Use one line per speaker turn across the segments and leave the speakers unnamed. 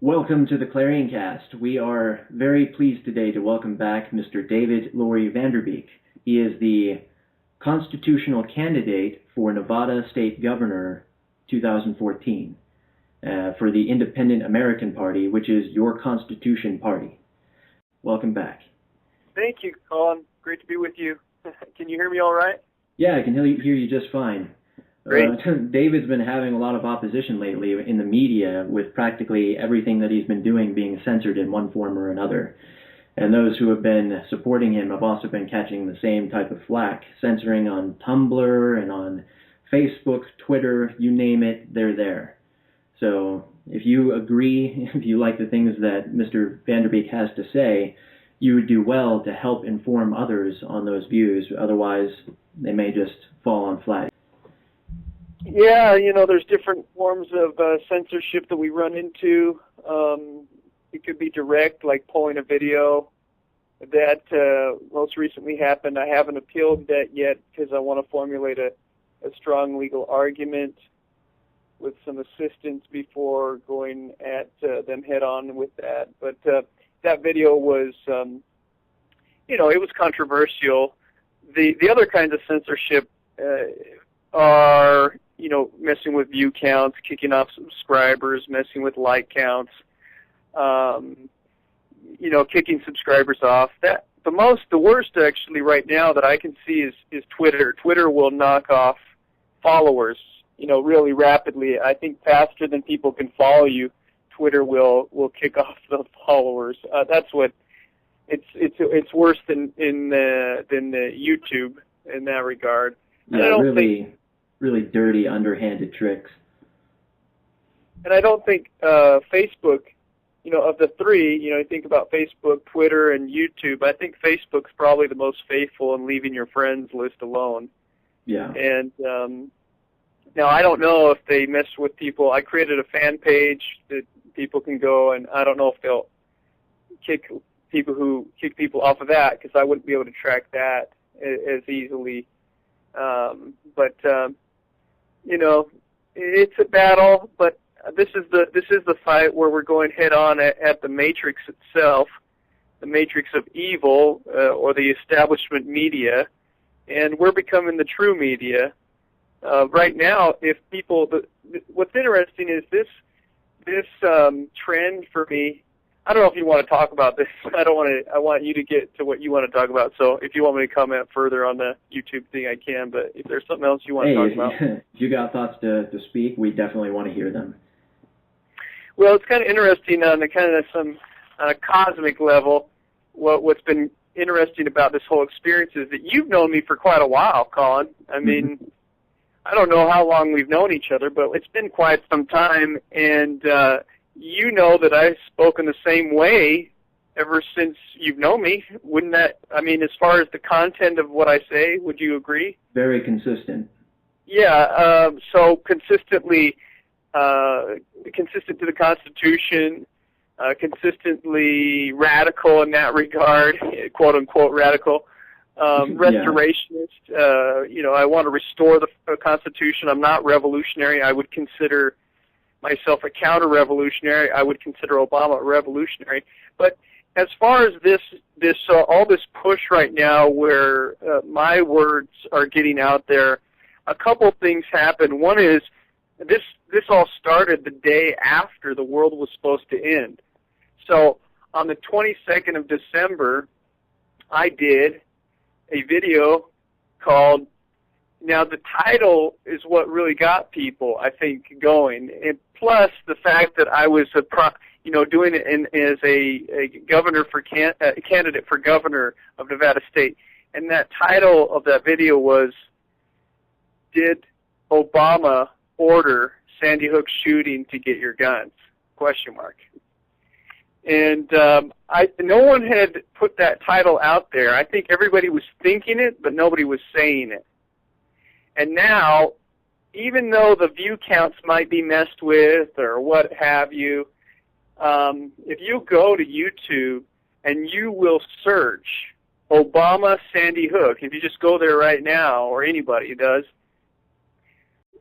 Welcome to the Clarion Cast. We are very pleased today to welcome back Mr. David Laurie VanDerBeek. He is the constitutional candidate for Nevada State Governor 2014 for the Independent American Party, which is your Constitution Party. Welcome back.
Thank you, Colin. Great to be with you. Can you hear me all right?
Yeah, I can hear you just fine.
Great.
David's been having a lot of opposition lately in the media, with practically everything that he's been doing being censored in one form or another. And those who have been supporting him have also been catching the same type of flack, censoring on Tumblr and on Facebook, Twitter, you name it, they're there. So if you agree, if you like the things that Mr. VanDerBeek has to say, you would do well to help inform others on those views. Otherwise, they may just fall on flat.
Yeah, there's different forms of censorship that we run into. It could be direct, like pulling a video. That most recently happened. I haven't appealed that yet because I want to formulate a strong legal argument with some assistance before going at them head-on with that. But that video was, it was controversial. The other kinds of censorship are, messing with view counts, kicking off subscribers, messing with like counts, kicking subscribers off. The worst actually right now that I can see is Twitter. Twitter will knock off followers, really rapidly. I think faster than people can follow you, Twitter will kick off the followers. That's what it's worse than YouTube in that regard.
Yeah, really dirty, underhanded tricks.
And I don't think Facebook, of the three, I think about Facebook, Twitter, and YouTube, I think Facebook's probably the most faithful in leaving your friends list alone.
Yeah.
And now I don't know if they mess with people. I created a fan page that people can go, and I don't know if they'll kick people off of that, because I wouldn't be able to track that as easily. It's a battle, but this is the fight where we're going head on at the matrix itself, the matrix of evil, or the establishment media, and we're becoming the true media. Right now, what's interesting is this trend for me. I don't know if you want to talk about this. I want you to get to what you want to talk about. So if you want me to comment further on the YouTube thing, I can. But if there's something else you want to talk about.
If you got thoughts to speak, we definitely want to hear them.
Well, it's kind of interesting on a cosmic level. What's been interesting about this whole experience is that you've known me for quite a while, Colin. I mean, I don't know how long we've known each other, but it's been quite some time, and you know that I've spoken the same way ever since you've known me. Wouldn't that, as far as the content of what I say, would you agree?
Very consistent.
Yeah, so consistently consistent to the Constitution, consistently radical in that regard, quote-unquote radical, restorationist. I want to restore the Constitution. I'm not revolutionary. I would consider myself a counter-revolutionary. I would consider Obama a revolutionary. But as far as all this push right now where my words are getting out there, a couple things happen. One is this all started the day after the world was supposed to end. So on the 22nd of December, I did a video called, now the title is what really got people, I think, going. And plus the fact that I was doing it as a governor for candidate for governor of Nevada State. And that title of that video was, "Did Obama order Sandy Hook shooting to get your guns?" ? And no one had put that title out there. I think everybody was thinking it, but nobody was saying it. And now, even though the view counts might be messed with or what have you, if you go to YouTube and you will search Obama Sandy Hook, if you just go there right now, or anybody does,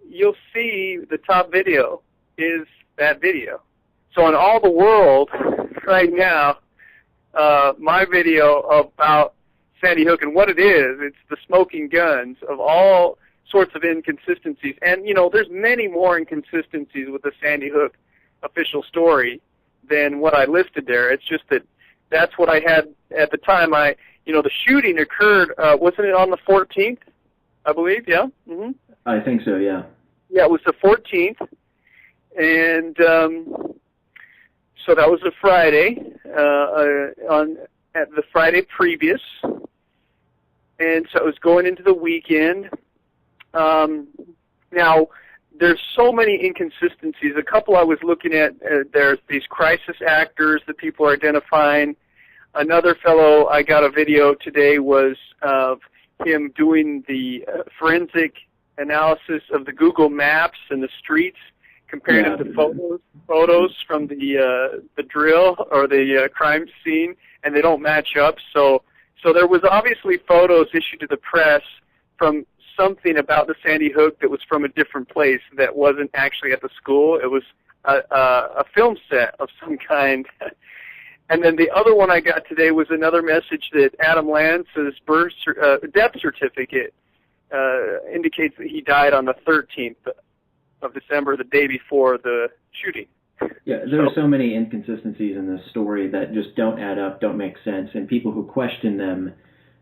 you'll see the top video is that video. So in all the world right now, my video about Sandy Hook and what it is, it's the smoking guns of all sorts of inconsistencies. And, you know, there's many more inconsistencies with the Sandy Hook official story than what I listed there. It's just that that's what I had at the time. The shooting occurred, wasn't it on the 14th, I believe, yeah? Mm-hmm.
I think so, yeah.
Yeah, it was the 14th. And so that was a Friday, at the Friday previous. And so it was going into the weekend. Now, there's so many inconsistencies. A couple I was looking at, there's these crisis actors that people are identifying. Another fellow, I got a video today, was of him doing the forensic analysis of the Google Maps and the streets, comparing it to photos from the drill or the crime scene, and they don't match up. So there was obviously photos issued to the press from something about the Sandy Hook that was from a different place that wasn't actually at the school. It was a film set of some kind. And then the other one I got today was another message that Adam Lance's death certificate indicates that he died on the 13th of December, the day before the shooting.
Yeah, there are so many inconsistencies in this story that just don't add up, don't make sense, and people who question them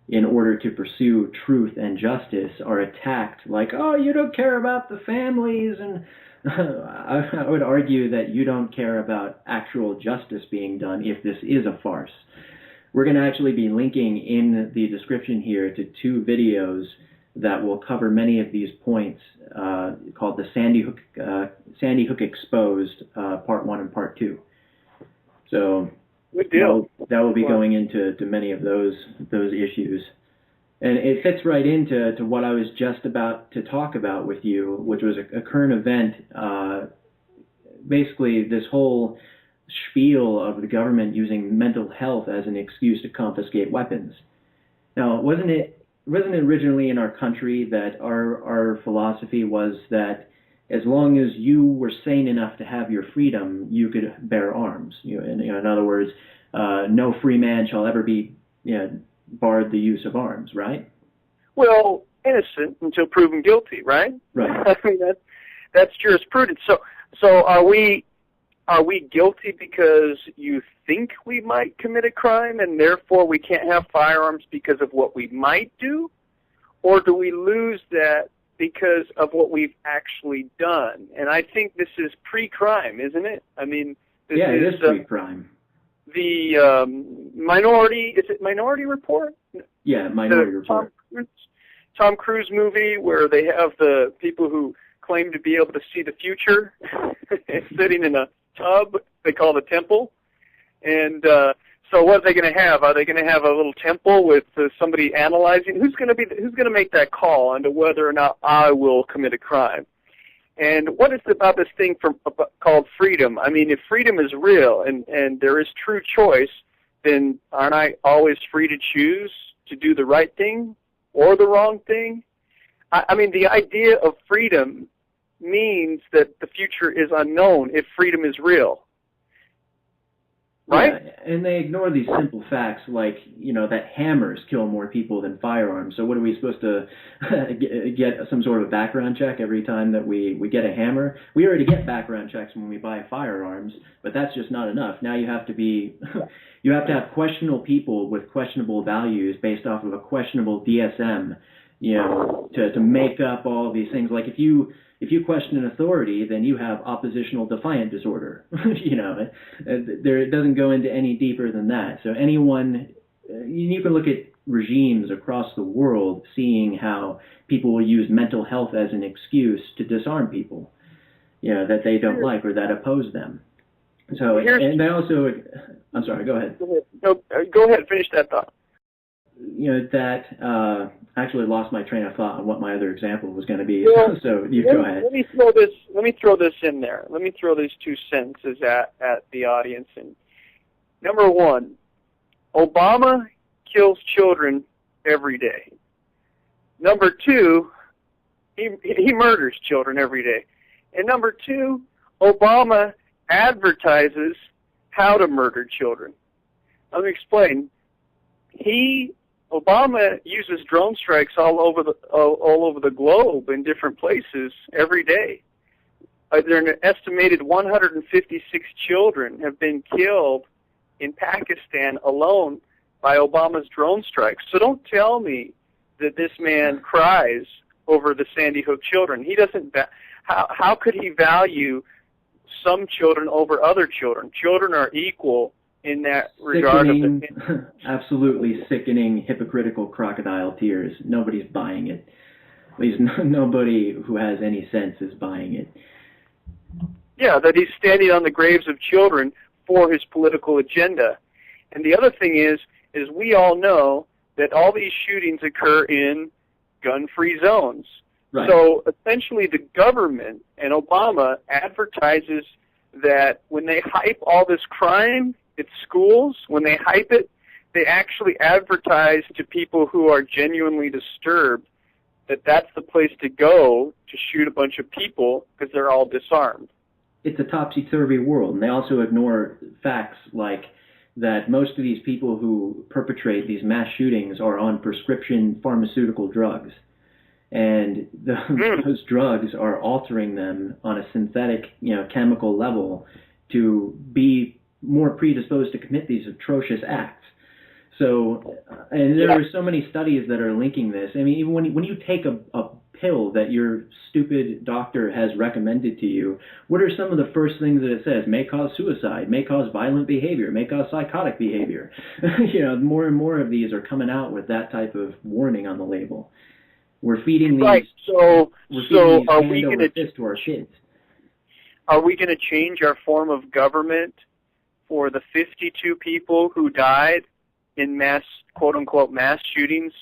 in order to pursue truth and justice are attacked like, oh, you don't care about the families, and I would argue that you don't care about actual justice being done if this is a farce. We're going to actually be linking in the description here to 2 videos that will cover many of these points, called the Sandy Hook Exposed, Part 1 and Part 2. So
good deal.
That will be going into many of those issues. And it fits right into what I was just about to talk about with you, which was a current event. Basically, this whole spiel of the government using mental health as an excuse to confiscate weapons. Now, wasn't it originally in our country that our philosophy was that as long as you were sane enough to have your freedom, you could bear arms? In other words, no free man shall ever be barred the use of arms, right?
Well, innocent until proven guilty, right?
Right.
I mean, that's jurisprudence. So are we guilty because you think we might commit a crime and therefore we can't have firearms because of what we might do? Or do we lose that because of what we've actually done? And I think this is pre-crime, isn't it? I mean, this
it is pre-crime.
The Minority Report?
Yeah, Minority Report.
Tom Cruise movie where they have the people who claim to be able to see the future sitting in a tub they call the temple. And so what are they going to have? Are they going to have a little temple with somebody analyzing? Who's going to make that call onto whether or not I will commit a crime? And what is it about this thing called freedom? I mean, if freedom is real and there is true choice, then aren't I always free to choose to do the right thing or the wrong thing? I mean, the idea of freedom means that the future is unknown if freedom is real. Right?
Yeah, and they ignore these simple facts like, that hammers kill more people than firearms. So what are we supposed to get some sort of background check every time that we get a hammer? We already get background checks when we buy firearms, but that's just not enough. Now you have to have questionable people with questionable values based off of a questionable DSM, to make up all these things. Like if you question an authority, then you have oppositional defiant disorder. It doesn't go into any deeper than that. So you can look at regimes across the world, seeing how people will use mental health as an excuse to disarm people, that they don't like or that oppose them. So, and they also, I'm sorry, go ahead.
No, go ahead, finish that thought.
That actually lost my train of thought on what my other example was going to be.
Well,
so you go ahead.
Let me throw this in there. Let me throw these 2 sentences at the audience. And number 1, Obama kills children every day. Number 2, he murders children every day. And number 2, Obama advertises how to murder children. Let me explain. Obama uses drone strikes all over the globe in different places every day. There are an estimated 156 children have been killed in Pakistan alone by Obama's drone strikes. So don't tell me that this man cries over the Sandy Hook children. He doesn't. How could he value some children over other children? Children are equal in that regard.
Absolutely sickening, hypocritical crocodile tears. Nobody's buying it. At least nobody who has any sense is buying it.
Yeah, that he's standing on the graves of children for his political agenda. And the other thing is we all know that all these shootings occur in gun-free zones. Right. So essentially the government and Obama advertises that when they hype all this crime at schools, when they hype it, they actually advertise to people who are genuinely disturbed that that's the place to go to shoot a bunch of people because they're all disarmed.
It's a topsy-turvy world, and they also ignore facts like that most of these people who perpetrate these mass shootings are on prescription pharmaceutical drugs. And those drugs are altering them on a synthetic, chemical level to be more predisposed to commit these atrocious acts. So, and there are so many studies that are linking this. I mean, even when you take a pill that your stupid doctor has recommended to you, what are some of the first things that it says? May cause suicide, may cause violent behavior, may cause psychotic behavior. More and more of these are coming out with that type of warning on the label. We're feeding these.
Right. So are we going
to our kids?
Are we going to change our form of government for the 52 people who died in mass, quote unquote, mass shootings?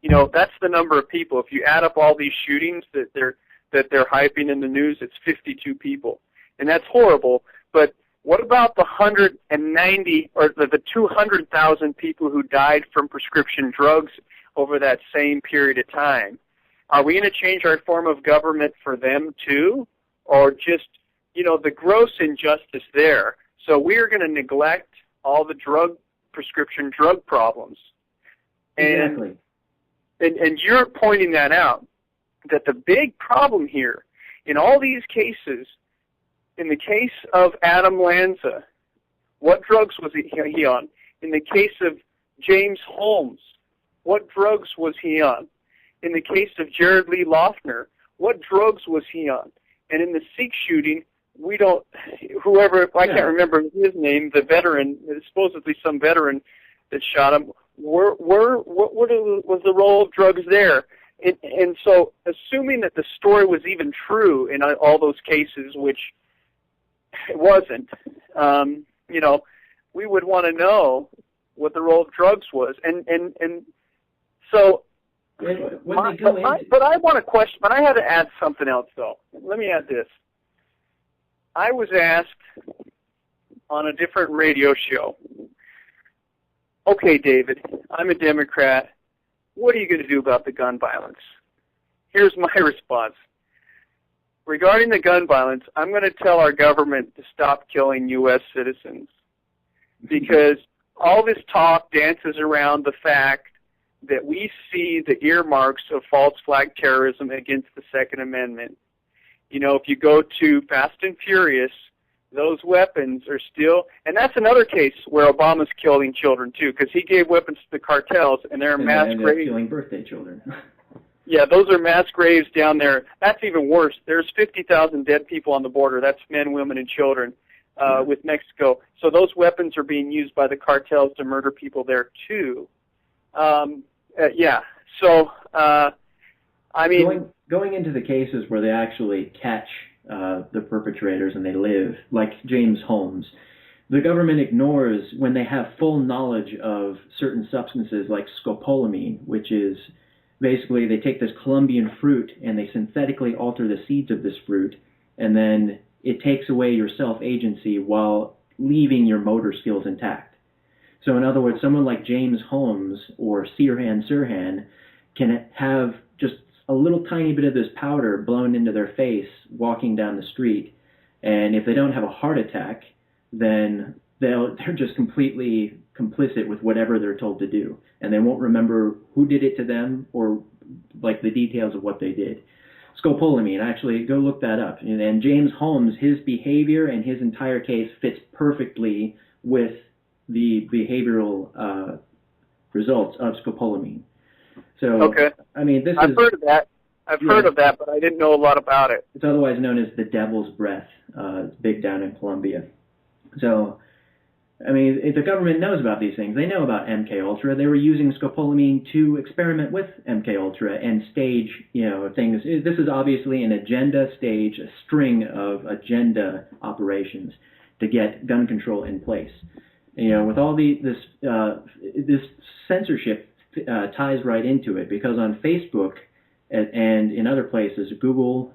That's the number of people. If you add up all these shootings that they're hyping in the news, it's 52 people, and that's horrible. But what about the 190 or the 200,000 people who died from prescription drugs over that same period of time? Are we going to change our form of government for them too, or just the gross injustice there? So we are going to neglect all the prescription drug problems.
Exactly.
And you're pointing that out, that the big problem here, in all these cases, in the case of Adam Lanza, what drugs was he on? In the case of James Holmes, what drugs was he on? In the case of Jared Lee Loughner, what drugs was he on? And in the Sikh shooting, I can't remember his name, the veteran, supposedly some veteran that shot him, what was the role of drugs there? And so assuming that the story was even true in all those cases, which it wasn't, we would want to know what the role of drugs was. And so, but I want to question, but I had to add something else, though. Let me add this. I was asked on a different radio show, okay, David, I'm a Democrat. What are you going to do about the gun violence? Here's my response. Regarding the gun violence, I'm going to tell our government to stop killing U.S. citizens, because all this talk dances around the fact that we see the earmarks of false flag terrorism against the Second Amendment. If you go to Fast and Furious, those weapons are still, and that's another case where Obama's killing children too, because he gave weapons to the cartels, and they're mass graves.
Killing birthday children.
Yeah, those are mass graves down there. That's even worse. There's 50,000 dead people on the border. That's men, women, and children with Mexico. So those weapons are being used by the cartels to murder people there too. So, I mean...
Going into the cases where they actually catch the perpetrators and they live, like James Holmes, the government ignores when they have full knowledge of certain substances like scopolamine, which is basically they take this Colombian fruit and they synthetically alter the seeds of this fruit, and then it takes away your self-agency while leaving your motor skills intact. So in other words, someone like James Holmes or Sirhan can have just a little tiny bit of this powder blown into their face walking down the street, And if they don't have a heart attack, then they're just completely complicit with whatever they're told to do. And they won't remember who did it to them or like the details of what they did. Scopolamine, actually, go look that up. And James Holmes, his behavior and his entire case fits perfectly with the behavioral results of scopolamine. So,
okay.
I mean,
I've heard of that. I've heard of that, but I didn't know a lot about it.
It's otherwise known as the devil's breath. It's big down in Colombia. So, I mean, if the government knows about these things. They know about MKUltra. They were using scopolamine to experiment with MKUltra and stage, things. This is obviously an agenda stage, a string of agenda operations to get gun control in place. With all this censorship ties right into it, because on Facebook and in other places, Google,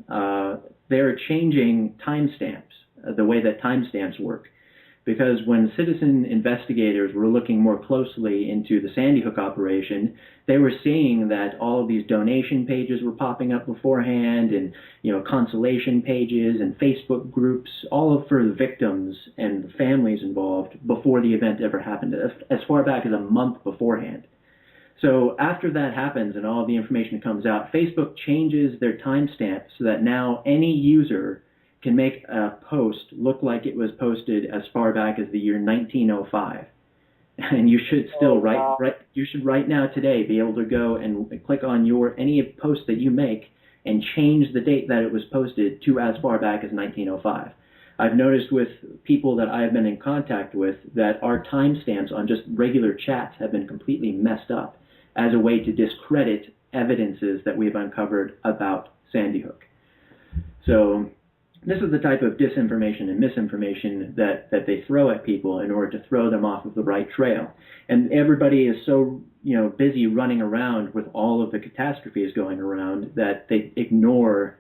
they're changing timestamps, the way that timestamps work. Because when citizen investigators were looking more closely into the Sandy Hook operation, they were seeing that all of these donation pages were popping up beforehand, and consolation pages and Facebook groups, all for the victims and the families involved before the event ever happened, as far back as a month beforehand. So after that happens and all the information comes out, Facebook changes their timestamp so that now any user can make a post look like it was posted as far back as the year 1905. And you should still you should right now today be able to go and click on any post that you make and change the date that it was posted to as far back as 1905. I've noticed with people that I have been in contact with that our timestamps on just regular chats have been completely messed up as a way to discredit evidences that we've uncovered about Sandy Hook. So this is the type of disinformation and misinformation that they throw at people in order to throw them off of the right trail. And everybody is so busy running around with all of the catastrophes going around that they ignore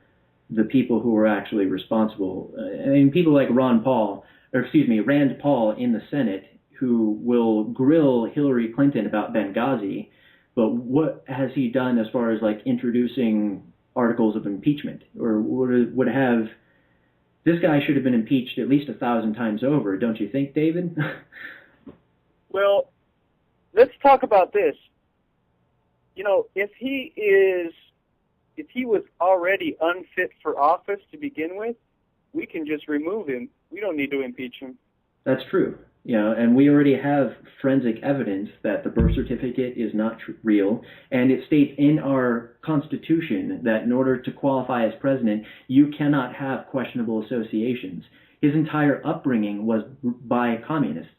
the people who are actually responsible. I mean, people like Rand Paul in the Senate, who will grill Hillary Clinton about Benghazi, but what has he done as far as like introducing articles of impeachment, or would have? This guy should have been impeached at least 1,000 times over, don't you think, David?
Well, let's talk about this. If he was already unfit for office to begin with, we can just remove him. We don't need to impeach him.
That's true. And we already have forensic evidence that the birth certificate is not real, and it states in our Constitution that in order to qualify as president, you cannot have questionable associations. His entire upbringing was by communists,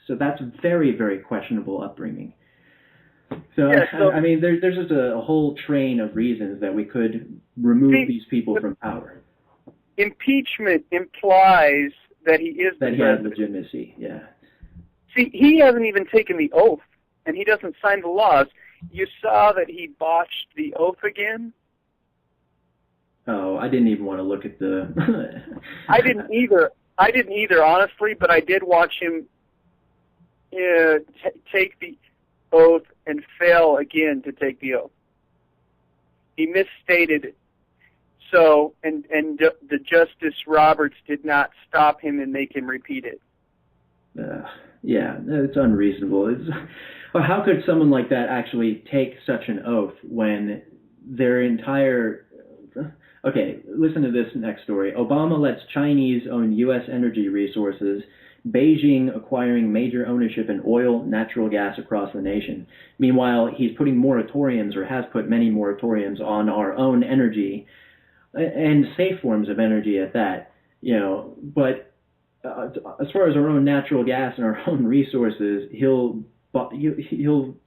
so that's very, very questionable upbringing. So, I mean, there's just a whole train of reasons that we could remove these people from power.
Impeachment implies that he is the president.
That he has legitimacy, yeah.
See, he hasn't even taken the oath, and he doesn't sign the laws. You saw that he botched the oath again?
Oh, I didn't even want to look at the...
I didn't either, honestly, but I did watch him take the oath and fail again to take the oath. He misstated. So, and the Justice Roberts did not stop him and make him repeat it.
Yeah, it's unreasonable. Well, how could someone like that actually take such an oath when their entire... Okay, listen to this next story. Obama lets Chinese own U.S. energy resources, Beijing acquiring major ownership in oil, natural gas across the nation. Meanwhile, he's putting moratoriums, or has put many moratoriums, on our own energy, and safe forms of energy at that, but as far as our own natural gas and our own resources, he'll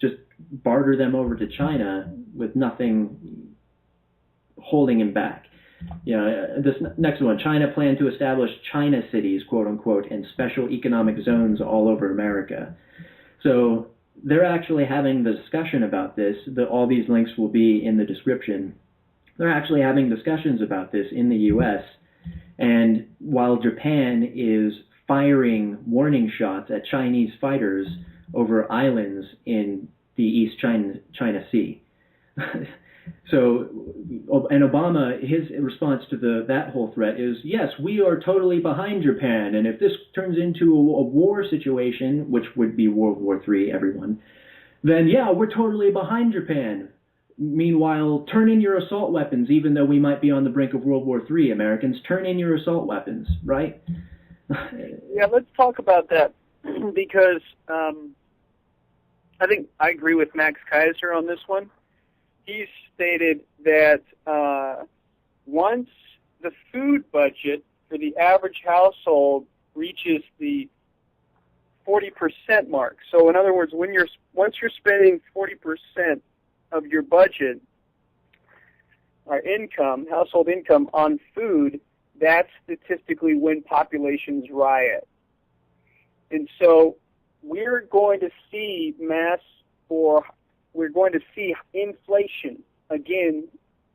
just barter them over to China with nothing holding him back. This next one, China planned to establish China cities, quote unquote, and special economic zones all over America. So they're actually having the discussion about this. All these links will be in the description. They're actually having discussions about this in the U.S., and while Japan is firing warning shots at Chinese fighters over islands in the East China Sea. So, and Obama, his response to that whole threat is, yes, we are totally behind Japan, and if this turns into a war situation, which would be World War III, everyone, then yeah, we're totally behind Japan. Meanwhile, turn in your assault weapons, even though we might be on the brink of World War III, Americans. Turn in your assault weapons, right?
Yeah, let's talk about that, because I think I agree with Max Kaiser on this one. He stated that once the food budget for the average household reaches the 40% mark, so in other words, once you're spending 40% of your budget or income, household income, on food, that's statistically when populations riot. And so we're going to see we're going to see inflation again,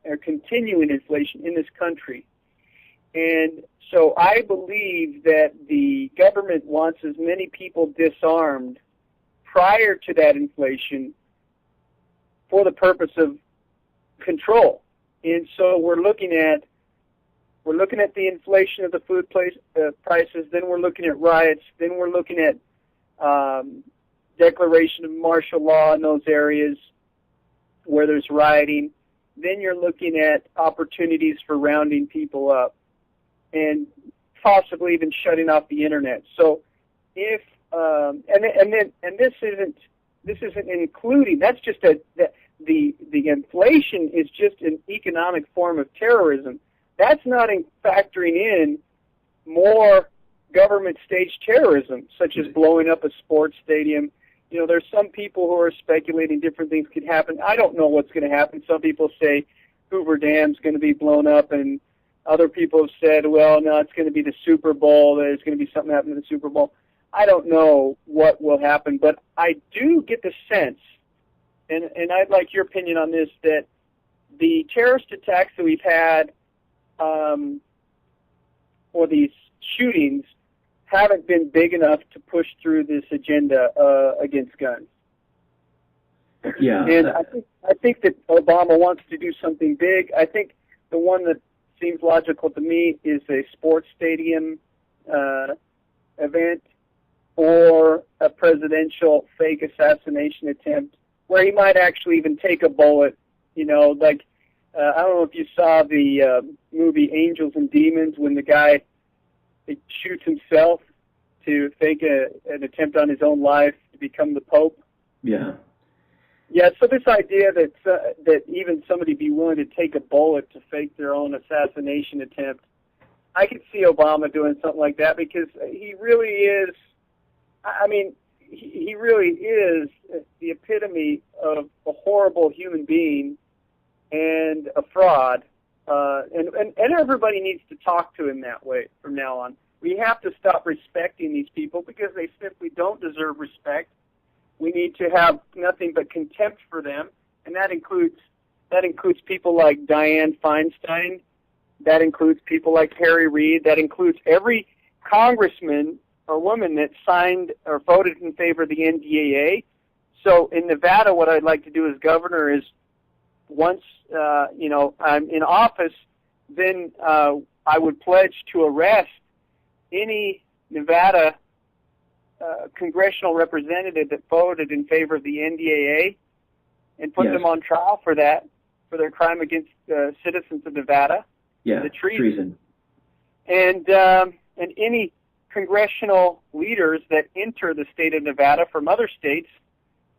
or continuing inflation in this country. And so I believe that the government wants as many people disarmed prior to that inflation for the purpose of control. And so we're looking at the inflation of the food prices, then we're looking at riots, then we're looking at declaration of martial law in those areas where there's rioting. Then you're looking at opportunities for rounding people up and possibly even shutting off the internet. So if this isn't including, that's just the inflation is just an economic form of terrorism. That's not factoring in more government-staged terrorism, such as blowing up a sports stadium. You know, there's some people who are speculating different things could happen. I don't know what's going to happen. Some people say Hoover Dam's going to be blown up, and other people have said, well, no, it's going to be the Super Bowl. There's going to be something happening to the Super Bowl. I don't know what will happen, but I do get the sense, and I'd like your opinion on this, that the terrorist attacks that we've had, or these shootings, haven't been big enough to push through this agenda against guns.
Yeah.
And I think that Obama wants to do something big. I think the one that seems logical to me is a sports stadium event or a presidential fake assassination attempt where he might actually even take a bullet, you know, like, I don't know if you saw the movie Angels and Demons, when the guy shoots himself to fake an attempt on his own life to become the Pope.
Yeah.
Yeah, so this idea that even somebody be willing to take a bullet to fake their own assassination attempt, I could see Obama doing something like that, because he really is, I mean, he really is the epitome of a horrible human being and a fraud, and everybody needs to talk to him that way from now on. We have to stop respecting these people because they simply don't deserve respect. We need to have nothing but contempt for them, and that includes people like Dianne Feinstein, that includes people like Harry Reid, that includes every congressman or woman that signed or voted in favor of the NDAA. So in Nevada, what I'd like to do as governor is, once I'm in office, then I would pledge to arrest any Nevada congressional representative that voted in favor of the NDAA and put them on trial for that, for their crime against citizens of Nevada.
Yeah,
the
treason.
And any congressional leaders that enter the state of Nevada from other states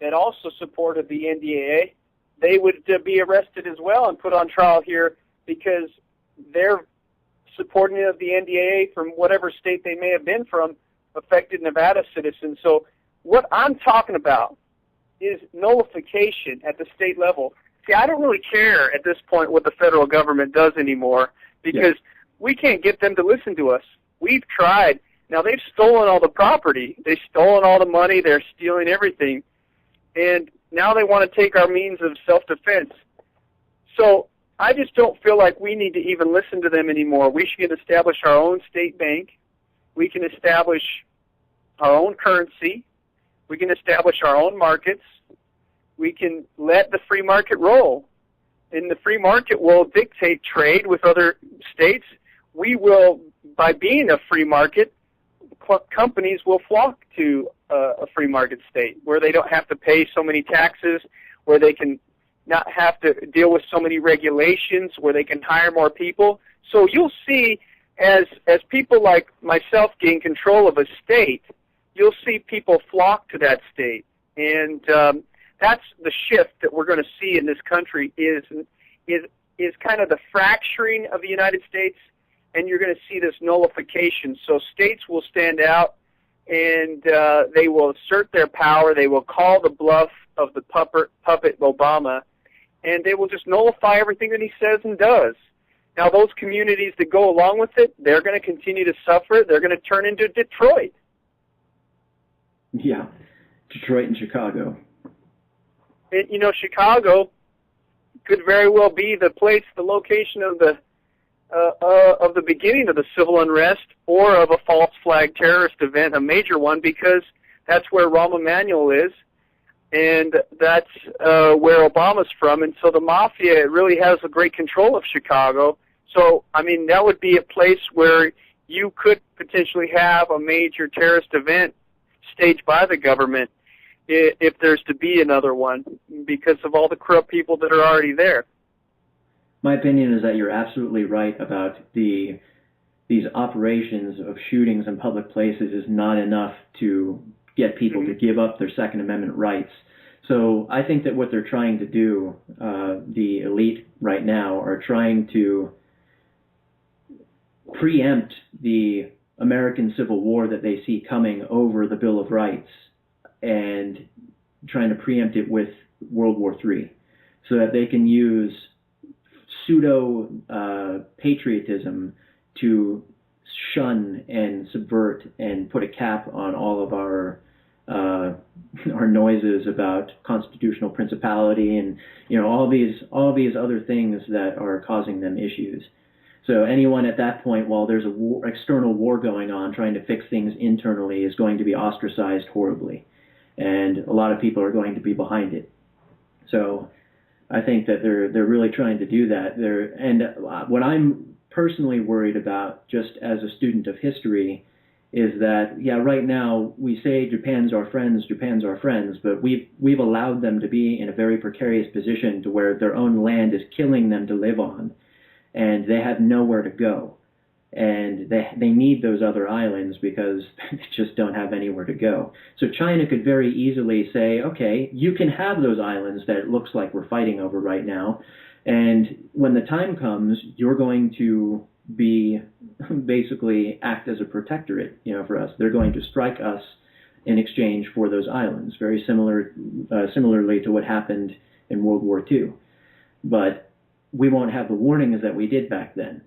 that also supported the NDAA, they would be arrested as well and put on trial here because they're supporting of the NDAA from whatever state they may have been from affected Nevada citizens. So what I'm talking about is nullification at the state level. See, I don't really care at this point what the federal government does anymore because we can't get them to listen to us. We've tried. Now, they've stolen all the property. They've stolen all the money. They're stealing everything. And now they want to take our means of self-defense. So I just don't feel like we need to even listen to them anymore. We should establish our own state bank. We can establish our own currency. We can establish our own markets. We can let the free market roll. And the free market will dictate trade with other states. We will, by being a free market, companies will flock to a free market state where they don't have to pay so many taxes, where they can not have to deal with so many regulations, where they can hire more people. So you'll see, as people like myself gain control of a state, you'll see people flock to that state. And that's the shift that we're going to see in this country is kind of the fracturing of the United States, and you're going to see this nullification. So states will stand out, and they will assert their power. They will call the bluff of the puppet Obama, and they will just nullify everything that he says and does. Now, those communities that go along with it, they're going to continue to suffer. They're going to turn into Detroit.
Yeah, Detroit and Chicago.
You know, Chicago could very well be the place, the location of the beginning of the civil unrest or of a false flag terrorist event, a major one, because that's where Rahm Emanuel is, and that's where Obama's from. And so the mafia really has a great control of Chicago. So, I mean, that would be a place where you could potentially have a major terrorist event staged by the government if there's to be another one, because of all the corrupt people that are already there.
My opinion is that you're absolutely right about these operations of shootings in public places is not enough to get people to give up their Second Amendment rights. So I think that what they're trying to do, the elite right now, are trying to preempt the American Civil War that they see coming over the Bill of Rights and trying to preempt it with World War III so that they can use pseudo-patriotism to shun and subvert and put a cap on all of our noises about constitutional principality and, you know, all these other things that are causing them issues. So anyone at that point, while there's a external war going on, trying to fix things internally, is going to be ostracized horribly, and a lot of people are going to be behind it. So I think that they're really trying to do that. And what I'm personally worried about, just as a student of history, is that, yeah, right now we say Japan's our friends, but we've allowed them to be in a very precarious position to where their own land is killing them to live on, and they have nowhere to go. And they need those other islands because they just don't have anywhere to go. So China could very easily say, okay, you can have those islands that it looks like we're fighting over right now, and when the time comes, you're going to be basically act as a protectorate, you know, for us. They're going to strike us in exchange for those islands, very similarly to what happened in World War II. But we won't have the warnings that we did back then.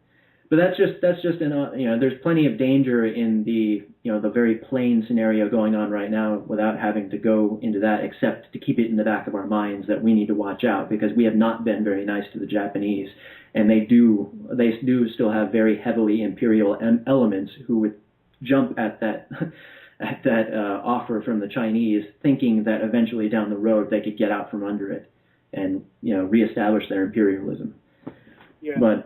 But that's just there's plenty of danger in the very plain scenario going on right now without having to go into that, except to keep it in the back of our minds that we need to watch out, because we have not been very nice to the Japanese, and they do still have very heavily imperial elements who would jump at that offer from the Chinese, thinking that eventually down the road they could get out from under it and reestablish their imperialism.
Yeah.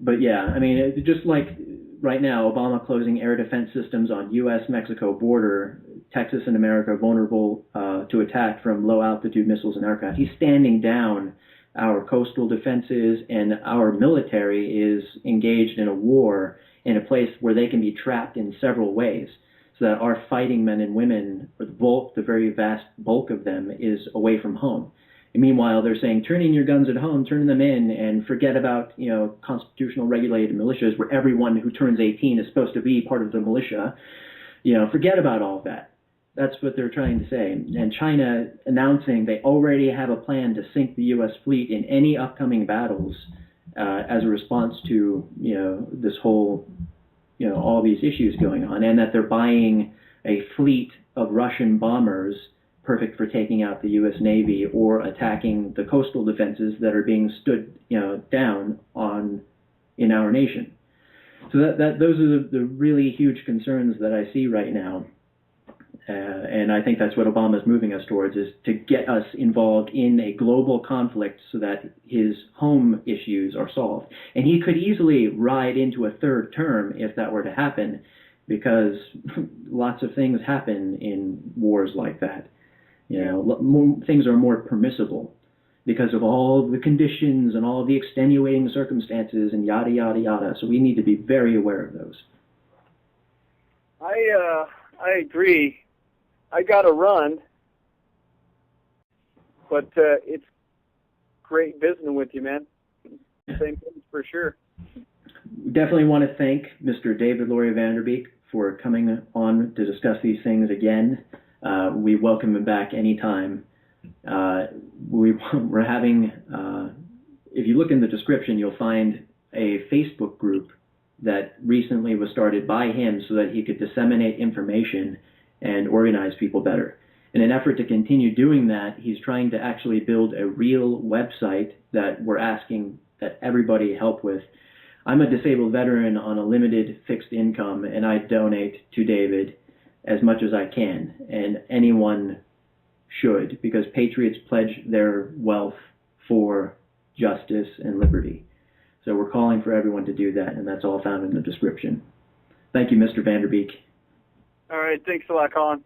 But yeah, I mean, just like right now, Obama closing air defense systems on U.S.-Mexico border, Texas and America vulnerable to attack from low-altitude missiles and aircraft. He's standing down our coastal defenses, and our military is engaged in a war in a place where they can be trapped in several ways, so that our fighting men and women, the very vast bulk of them, is away from home. And meanwhile, they're saying, turn in your guns at home, turn them in, and forget about, constitutional regulated militias where everyone who turns 18 is supposed to be part of the militia. Forget about all of that. That's what they're trying to say. And China announcing they already have a plan to sink the U.S. fleet in any upcoming battles as a response to, this whole, all these issues going on, and that they're buying a fleet of Russian bombers perfect for taking out the U.S. Navy or attacking the coastal defenses that are being stood, down in our nation. So those are the really huge concerns that I see right now. And I think that's what Obama's moving us towards, is to get us involved in a global conflict so that his home issues are solved. And he could easily ride into a third term if that were to happen, because lots of things happen in wars like that. You know, things are more permissible because of all the conditions and all the extenuating circumstances and yada, yada, yada. So we need to be very aware of those.
I agree. I got to run, but it's great visiting with you, man. Same thing for sure.
Definitely want to thank Mr. David Laurie VanDerBeek for coming on to discuss these things again. We welcome him back anytime. We're having, if you look in the description, you'll find a Facebook group that recently was started by him so that he could disseminate information and organize people better. In an effort to continue doing that, he's trying to actually build a real website that we're asking that everybody help with. I'm a disabled veteran on a limited fixed income, and I donate to David as much as I can, and anyone should, because patriots pledge their wealth for justice and liberty. So we're calling for everyone to do that, and that's all found in the description. Thank you, Mr. VanDerBeek.
All right, thanks a lot, Colin.